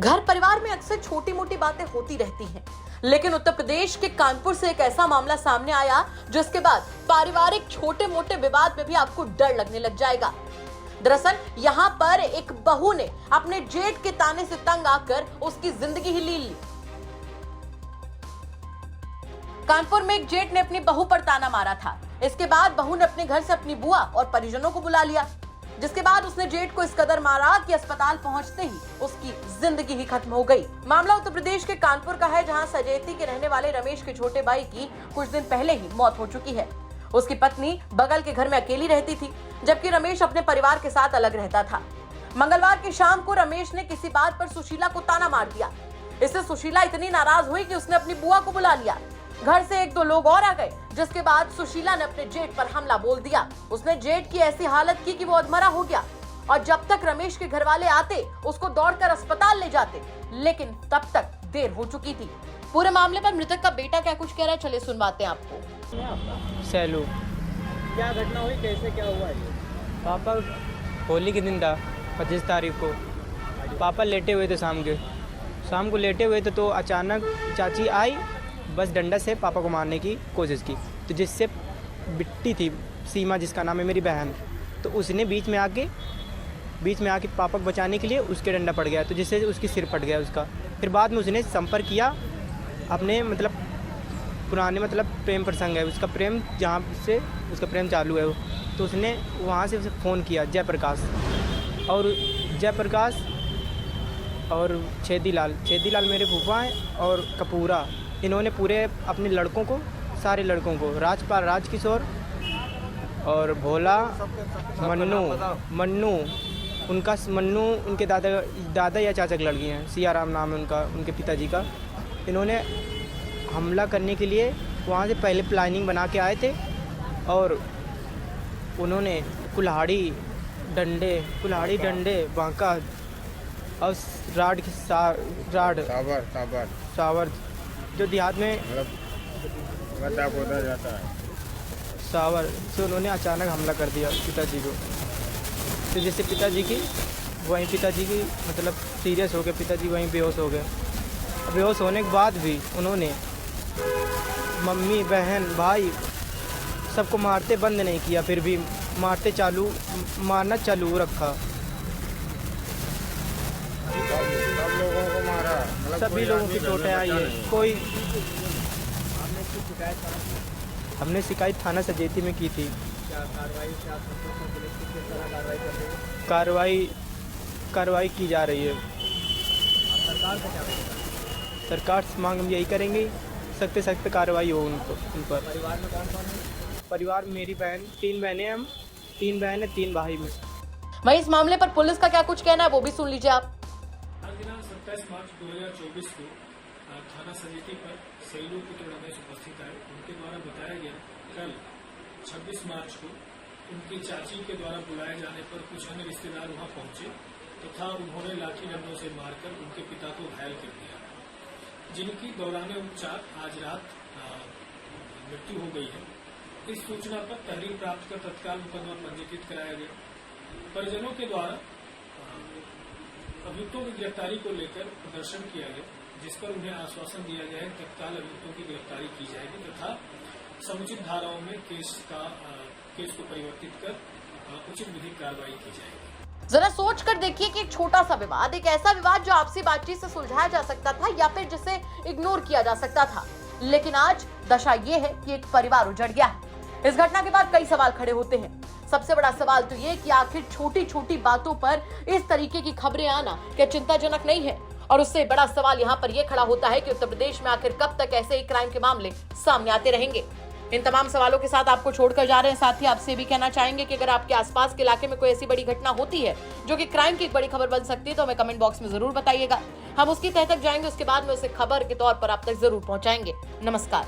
घर परिवार में अक्सर छोटी मोटी बातें होती रहती हैं, लेकिन उत्तर प्रदेश के कानपुर से एक ऐसा मामला सामने आया जिसके बाद पारिवारिक छोटे मोटे विवाद में भी आपको डर लगने लग जाएगा। दरअसल यहाँ पर एक बहू ने अपने जेठ के ताने से तंग आकर उसकी जिंदगी ही ले ली। कानपुर में एक जेठ ने अपनी बहू पर ताना मारा था। इसके बाद बहू ने अपने घर से अपनी बुआ और परिजनों को बुला लिया, जिसके बाद उसने जेठ को इस कदर मारा कि अस्पताल पहुंचते ही उसकी जिंदगी ही खत्म हो गई। मामला उत्तर प्रदेश के कानपुर का है, जहां सजेती के रहने वाले रमेश के छोटे भाई की कुछ दिन पहले ही मौत हो चुकी है। उसकी पत्नी बगल के घर में अकेली रहती थी, जबकि रमेश अपने परिवार के साथ अलग रहता था। मंगलवार की शाम को रमेश ने किसी बात पर सुशीला को ताना मार दिया। इससे सुशीला इतनी नाराज हुई कि उसने अपनी बुआ को बुला लिया। घर से एक दो लोग और आ गए, जिसके बाद सुशीला ने अपने जेठ पर हमला बोल दिया। उसने जेठ की ऐसी हालत की कि वो अधमरा हो गया, और जब तक रमेश के घर वाले आते उसको दौड़कर अस्पताल ले जाते, लेकिन तब तक देर हो चुकी थी। पूरे मामले पर मृतक का बेटा क्या कुछ कह रहा है, चलिए सुनवाते हैं आपको। सैलू, क्या घटना हुई, कैसे क्या हुआ ये? पापा होली के दिन था 25 तारीख को। पापा लेटे हुए थे शाम को लेटे हुए थे, तो अचानक चाची आई, बस डंडा से पापा को मारने की कोशिश की। तो जिससे बिट्टी थी, सीमा जिसका नाम है मेरी बहन, तो उसने बीच में आके पापा को बचाने के लिए उसके डंडा पड़ गया, तो जिससे उसकी सिर फट गया उसका। फिर बाद में उसने संपर्क किया अपने पुराने प्रेम प्रसंग है उसका, प्रेम जहाँ से उसका प्रेम चालू है, तो उसने वहाँ से उसे फ़ोन किया जयप्रकाश और छेदीलाल मेरे फूफा हैं, और कपूरा। इन्होंने पूरे अपने लड़कों को, सारे लड़कों को, राजकिशोर और भोला, मन्नू उनके दादा या चाचा की लड़की हैं, सियाराम नाम है उनके पिताजी का। इन्होंने हमला करने के लिए वहाँ से पहले प्लानिंग बना के आए थे, और उन्होंने कुल्हाड़ी डंडे बांका और सावर जो देहात में जाता है, सावर से उन्होंने अचानक हमला कर दिया पिताजी को। तो जैसे पिताजी की सीरियस हो गए, पिताजी वहीं बेहोश हो गए। बेहोश होने के बाद भी उन्होंने मम्मी, बहन, भाई सबको मारते बंद नहीं किया, फिर भी मारना चालू रखा। सब लोगों को मारा, सभी लोगों की चोटें आई है। कोई हमने शिकायत थाना सजेती में की थी। क्या कार्रवाई की जा रही है। सरकार का क्या करेगा? सरकार से मांग हम यही करेंगे, सख्त कार्रवाई हो उन पर। परिवार में कौन कौन है? परिवार मेरी बहन, 3 बहनें हैं हम, 3 बहन है, 3 भाई में। वहीं इस मामले पर पुलिस का क्या कुछ कहना है, वो भी सुन लीजिए आप। आज दिनांक 27 मार्च 2024 को थाना समिति पर सैलू पुत्र रमेश उपस्थित आए। उनके द्वारा बताया गया कल 26 मार्च को उनकी चाची के द्वारा बुलाए जाने पर कुछ अन्य रिश्तेदार वहां पहुंचे तथा उन्होंने लाठी डंडों से मारकर उनके पिता को घायल कर दिया, जिनकी दौरान उपचार आज रात मृत्यु हो गई है। इस सूचना पर तहरीर प्राप्त कर तत्काल मुकदमा पंजीकृत कराया गया। परिजनों के द्वारा अभियुक्तों की गिरफ्तारी को लेकर प्रदर्शन किया गया, जिस पर उन्हें आश्वासन दिया गया है तत्काल अभियुक्तों की गिरफ्तारी की जाएगी तथा समुचित धाराओं में केस को परिवर्तित कर उचित विधिक कार्रवाई की जाएगी। जरा सोच कर देखिए कि एक छोटा सा विवाद, एक ऐसा विवाद जो आपसी बातचीत से सुलझाया जा सकता था या फिर जिसे इग्नोर किया जा सकता था, लेकिन आज दशा ये है कि एक परिवार उजड़ गया है। इस घटना के बाद कई सवाल खड़े होते हैं। सबसे बड़ा सवाल तो ये कि आखिर छोटी छोटी बातों पर इस तरीके की खबरें आना क्या चिंताजनक नहीं है? और उससे बड़ा सवाल यहाँ पर यह खड़ा होता है कि उत्तर प्रदेश में आखिर कब तक ऐसे ही क्राइम के मामले सामने आते रहेंगे। इन तमाम सवालों के साथ आपको छोड़कर जा रहे हैं। साथ ही आपसे भी कहना चाहेंगे कि अगर आपके आसपास के इलाके में कोई ऐसी बड़ी घटना होती है जो कि क्राइम की एक बड़ी खबर बन सकती है, तो हमें कमेंट बॉक्स में जरूर बताइएगा। हम उसकी तह तक जाएंगे, उसके बाद में उसे खबर के तौर पर आप तक जरूर पहुंचाएंगे। नमस्कार।